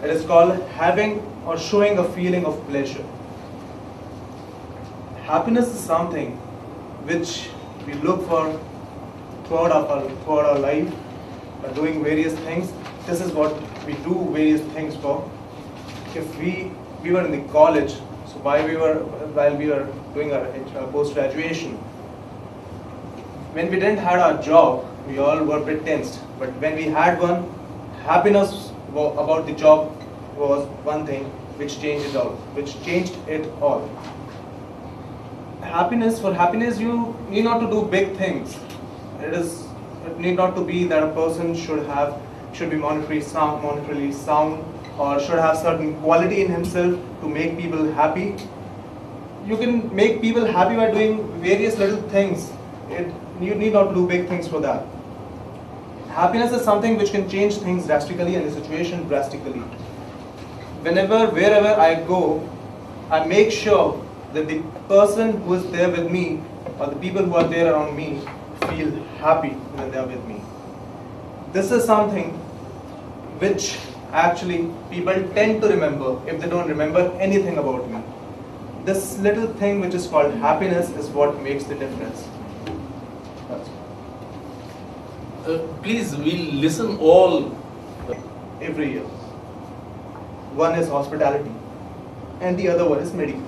It is called having or showing a feeling of pleasure. Happiness is something which we look for throughout our life by doing various things. This is what we do various things for. If we were in the college, so while we were doing our post-graduation, when we didn't have our job, we all were a bit tensed. But when we had one, happiness about the job was one thing which changed it all. For happiness, you need not to do big things. It need not to be that a person should be monetarily sound, or should have certain quality in himself to make people happy. You can make people happy by doing various little things. You need not to do big things for that. Happiness is something which can change things drastically and the situation drastically. Wherever I go, I make sure that the person who is there with me, or the people who are there around me, feel happy when they are with me. This is something which actually people tend to remember if they don't remember anything about me. This little thing which is called happiness is what makes the difference. Please, we'll listen all. Every year. One is hospitality and the other one is medical.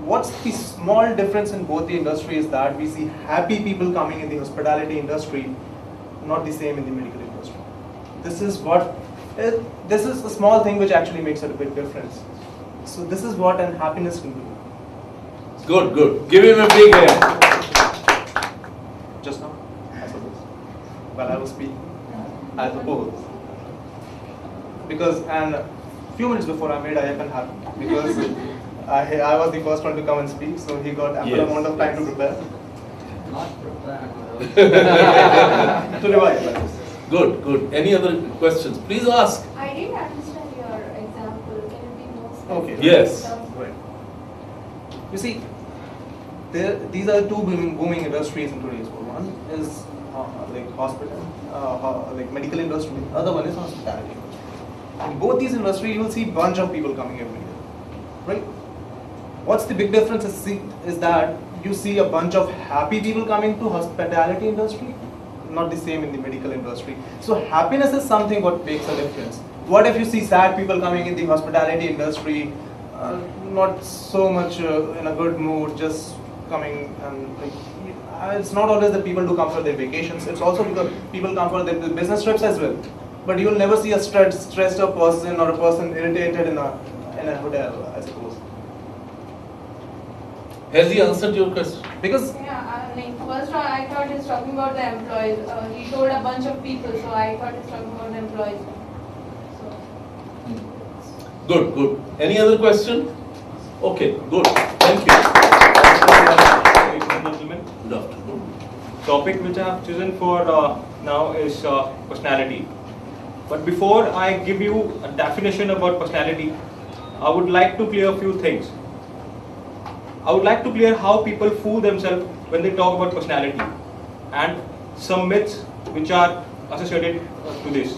What's the small difference in both the industries is that we see happy people coming in the hospitality industry, not the same in the medical industry. This is a small thing which actually makes a big difference. So this is what happiness can do. Good. Give him a big hand. Just now, I suppose, while I was speaking, I suppose. Because, and a few minutes before I made Ayappan happy, because I was the first one to come and speak, so he got ample amount of time to prepare. Not prepared. To revise. Good. Any other questions? Please ask. I didn't understand your example. Can you be more specific? Okay. Yes. Right. You see, these are two booming industries in today's world. One is like hospital, like medical industry. The other one is hospitality. In both these industries, you will see bunch of people coming every day, right? What's the big difference is that you see a bunch of happy people coming to hospitality industry, not the same in the medical industry. So happiness is something what makes a difference. What if you see sad people coming in the hospitality industry, not so much in a good mood, just coming and like, it's not always that people do come for their vacations. It's also because people come for their business trips as well. But you will never see a stressed up person or a person irritated in a hotel, I suppose. Has he answered your question? Because First I thought he's talking about the employees. He told a bunch of people, so I thought he's talking about the employees. So. Good. Any other question? Okay, good. Thank you. Ladies and gentlemen, Good afternoon. topic which I have chosen for now is personality. But before I give you a definition about personality, I would like to clear a few things. I would like to clear how people fool themselves when they talk about personality and some myths which are associated to this.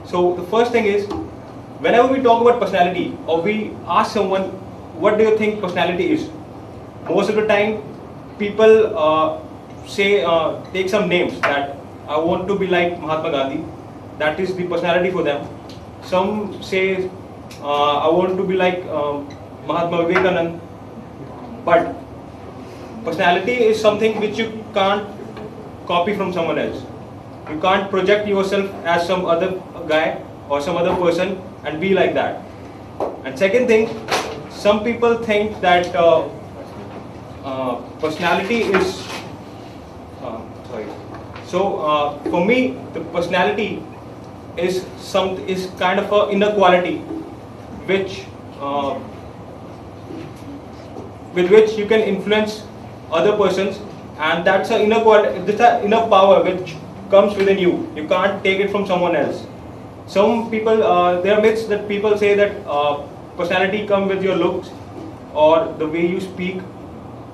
So the first thing is, whenever we talk about personality or we ask someone, what do you think personality is? Most of the time people take some names that I want to be like Mahatma Gandhi. That is the personality for them. Some say I want to be like Mahatma Vivekanand. But personality is something which you can't copy from someone else. You can't project yourself as some other guy or some other person and be like that. And second thing, some people think that personality is So for me, the personality is kind of an inner quality which with which you can influence other persons, and that's an inner quality, this an inner power which comes within you. You can't take it from someone else. Some people, there are myths that people say that personality comes with your looks or the way you speak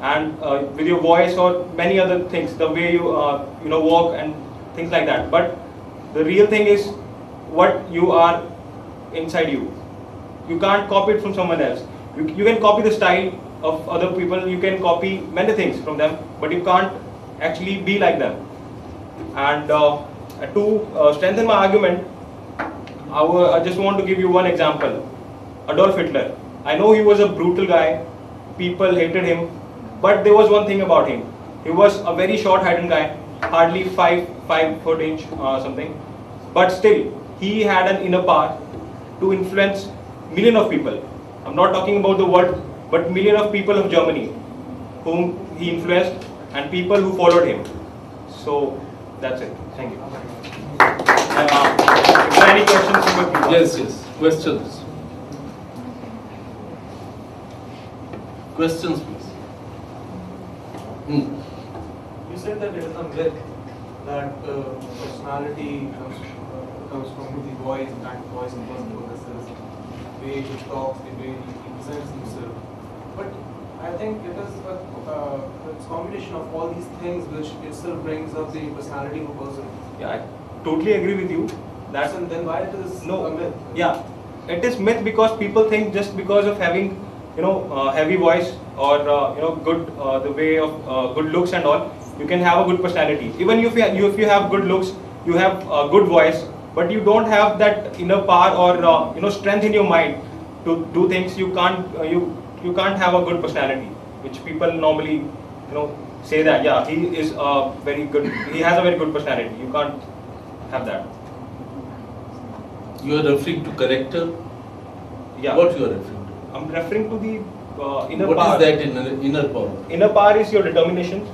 and with your voice or many other things, the way you walk and things like that. But the real thing is what you are inside you. You can't copy it from someone else. You can copy the style of other people, you can copy many things from them, but you can't actually be like them. And to strengthen my argument, I just want to give you one example. Adolf Hitler. I know he was a brutal guy, people hated him, but there was one thing about him. He was a very short-heighted guy, hardly 5 foot inch something, but still he had an inner power to influence millions of people. I'm not talking about the world, but millions of people of Germany whom he influenced and people who followed him. So that's it. Thank you. If there are any questions, you may please ask. Yes. Questions. Questions, please. You said that it is a myth that personality comes from the voice, and voice and personality, the way he talks, the way he presents himself. But I think it is a combination of all these things which itself brings up the personality of a person. Yeah, I totally agree with you. That's And then why it is no a myth? Yeah, it is myth because people think just because of having heavy voice or good the way of good looks and all, you can have a good personality. Even if you have good looks, you have a good voice, but you don't have that inner power or strength in your mind to do things. You can't have a good personality, which people normally say that he is very good. He has a very good personality. You can't have that. You are referring to character? Yeah. What you are referring to? I'm referring to the inner What power. is that inner power? Inner power is your determination,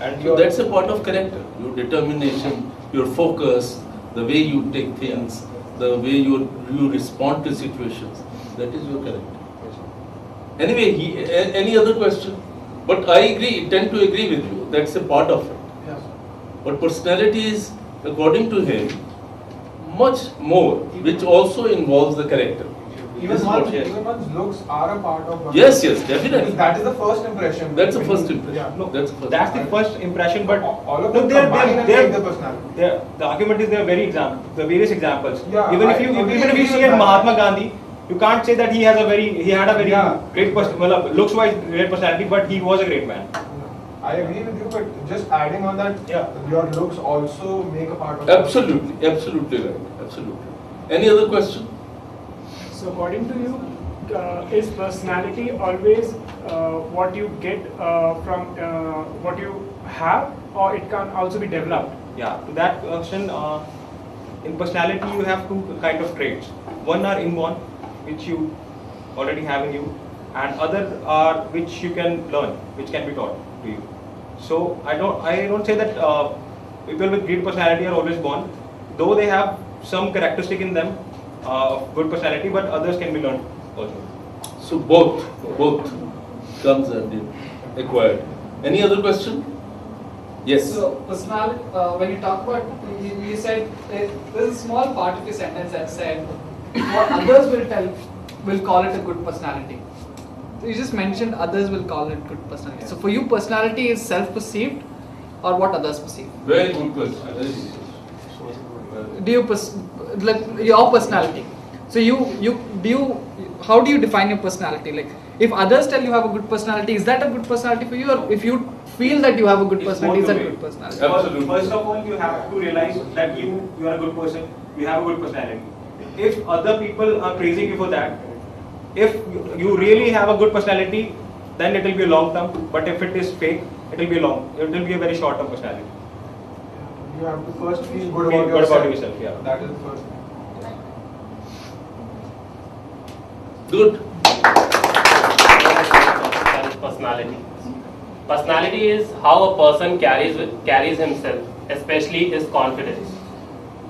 and So that's a part of character. Your determination, your focus, the way you take things, the way you respond to situations. That is your character. Anyway, any other question? But I tend to agree with you. That's a part of it. Yes. But personality is, according to him, much more, which also involves the character. This is what he has. Even one's looks are a part of one. Yes, definitely. That is the first impression. That's the first impression. Yeah. No, That's the first that's the first impression. But All of no, them combine and make the personality. the argument is there are various examples. Yeah, even I if totally you agree see with that. Mahatma Gandhi, you can't say that he had a very Yeah. great looks wise great personality, but he was a great man. I agree with you, but just adding on that, Yeah. your looks also make a part of Absolutely right. Absolutely. Any other question? So according to you, is personality always what you get from what you have, or it can also be developed? Yeah, to that question, in personality you have two kind of traits. One are inborn, which you already have in you, and other are which you can learn, which can be taught to you. So I don't say that people with great personality are always born, though they have some characteristic in them of good personality, but others can be learned also. So both comes and acquired. Any other question? Yes. So personality, when you talk about, you said there's a small part of your sentence that said what others will call it a good personality. So you just mentioned others will call it good personality. So for you, personality is self-perceived or what others perceive? Very good question. Do you like your personality? So how do you define your personality? Like if others tell you have a good personality, is that a good personality for you, or if you feel that you have a good It's personality, is both that a the good way. personality? Absolutely. First of all, you have to realize that you are a good person, you have a good personality. If other people are praising you for that, if you really have a good personality, then it will be a long term. But if it is fake, it will be a very short term personality. You have to first feel good Feel about good yourself. about yourself, yeah. That is the first thing. Good. Personality. Personality is how a person carries himself, especially his confidence.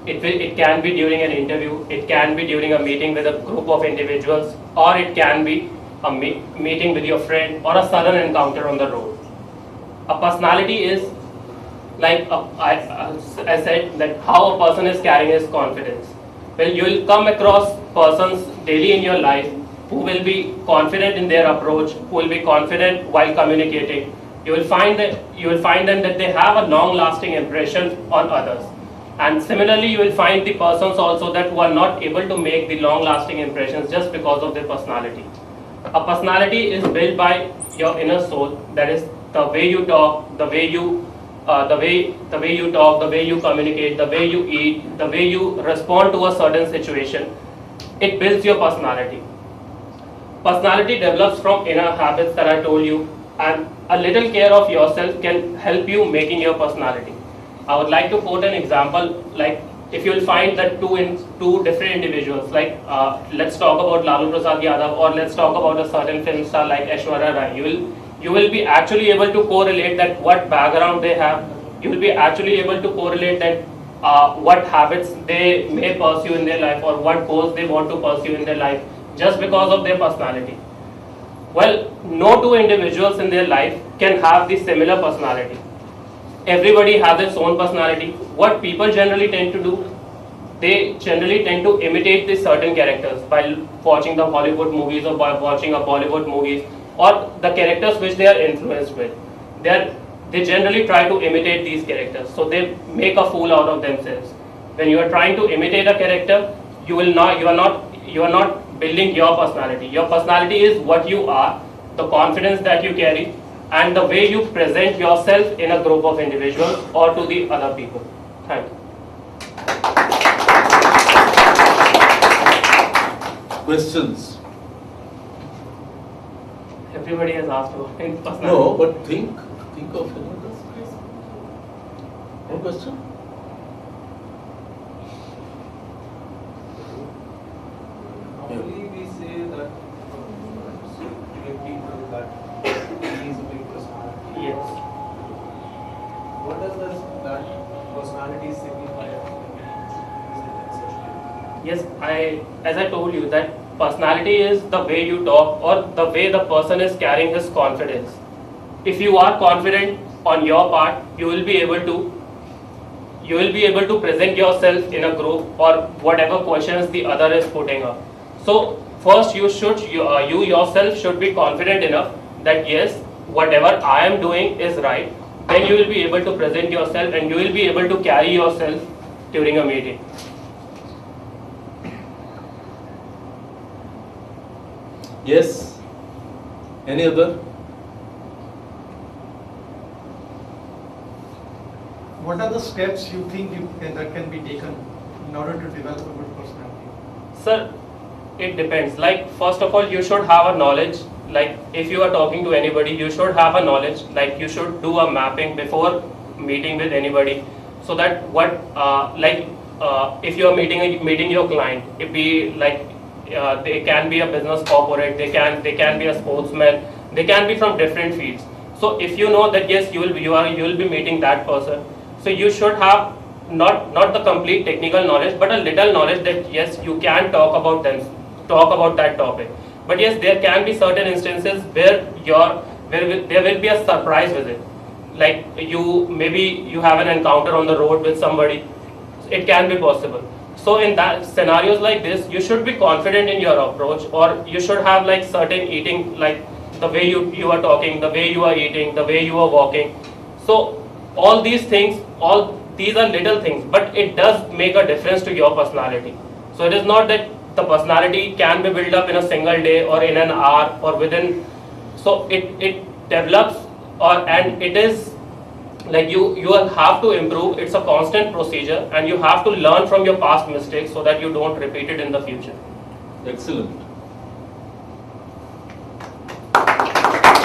It can be during an interview, it can be during a meeting with a group of individuals, or it can be a meeting with your friend or a sudden encounter on the road. A personality is like I said, that how a person is carrying his confidence. Well, you will come across persons daily in your life who will be confident in their approach, who will be confident while communicating. You will find them that they have a long-lasting impression on others. And similarly, you will find the persons also that who are not able to make the long-lasting impressions just because of their personality. A personality is built by your inner soul. That is the way you talk, the way you talk, the way you communicate, the way you eat, the way you respond to a certain situation. It builds your personality. Personality develops from inner habits that I told you, and a little care of yourself can help you making your personality. I would like to quote an example, like if you will find that two different individuals, like let's talk about Lalu Prasad Yadav, or let's talk about a certain film star like Aishwarya Rai. You will be actually able to correlate that what background they have. You will be actually able to correlate that what habits they may pursue in their life, or what goals they want to pursue in their life, just because of their personality. Well, no two individuals in their life can have the similar personality. Everybody has its own personality. What people generally tend to do, they generally tend to imitate the certain characters by watching the Hollywood movies or by watching a Bollywood movies, or the characters which they are influenced with. They generally try to imitate these characters, so they make a fool out of themselves. When you are trying to imitate a character, you are not building your personality. Your personality is what you are, the confidence that you carry, and the way you present yourself in a group of individuals or to the other people. Thank you. Questions? Everybody has asked about personality. No, but think of any other. No question? Normally we say that give people that he is a big personality. Yes. What does that personality signify? Yes, as I told you, that personality is the way you talk, or the way the person is carrying his confidence. If you are confident on your part, you will be able to present yourself in a group or whatever questions the other is putting up. So first you yourself should be confident enough that yes, whatever I am doing is right. Then you will be able to present yourself and you will be able to carry yourself during a meeting. Yes? Any other? What are the steps you think that can be taken in order to develop a good personality? Sir, it depends. Like, first of all, you should have a knowledge. Like, if you are talking to anybody, you should have a knowledge. Like, you should do a mapping before meeting with anybody, so that if you are meeting your client, it be like they can be a business corporate, they can be a sportsman, they can be from different fields. So if you know that yes, you will be meeting that person, so you should have not the complete technical knowledge, but a little knowledge that yes, you can talk about that topic. But yes, there can be certain instances where there will be a surprise visit. Like maybe you have an encounter on the road with somebody. It can be possible. So in that scenarios like this, you should be confident in your approach, or you should have like certain eating, like the way you are talking, the way you are eating, the way you are walking. So all these things, these are little things, but it does make a difference to your personality. So it is not that the personality can be built up in a single day or in an hour or within. So it develops, and it is like you will have to improve. It's a constant procedure, and you have to learn from your past mistakes so that you don't repeat it in the future. Excellent.